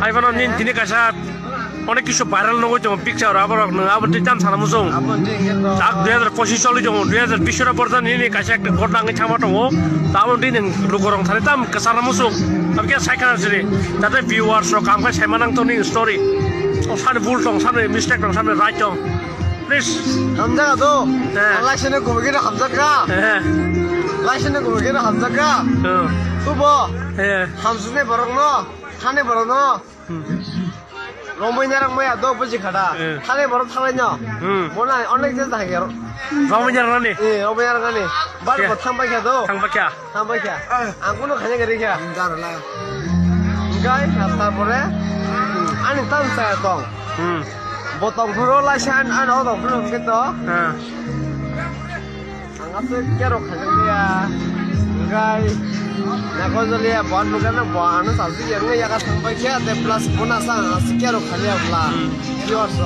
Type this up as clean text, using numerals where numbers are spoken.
আইবানো নিন দিনে কাছা অনেক কিছু ভাইরাল নগৈ দङ পিকচার আবার আবার দাম সানামু जों আগ 2025 চলি दङ 2020 পর্যন্ত নিনি কাছা একটা ঘটনা আঙে থামা दङ তাবো দিন লুগরং থানে দাম কাসানামু जों তাবকে সাইখানা জেরে তাতে ভিউয়ার্স রক আমখাই সাইমানাং তনি স্টোরি সানে ভুল दं সানে মিস্টেক दं সানে রাইট दं প্লিজ 함자가도 라이션에 고기를 함자가 라이션에 고기를 함자가 또뭐 함수네 버럭노 타네 버럭노 로마이나랑 뭐야 너 뭐지 가다 타네 버럭 타네냐 뭐나 어느 데서 하게요 রমজান 예 로마이나랑 가니 말 뭐 탐박해도 থাংবাকিয়া 탐박이야 안고는 가냐 그러게 인자를라 인가이 তারপরে 아니 딴사야 똥 보통 프로라산 안 얻어 그러겠다 안 갔을 깨로 가는 거야 인가이 나고절이야 뭐 누가는 뭐 하는 사람이 영어 야가 상박해야 돼 플러스 보나상 깨로 가려 몰라 비웠어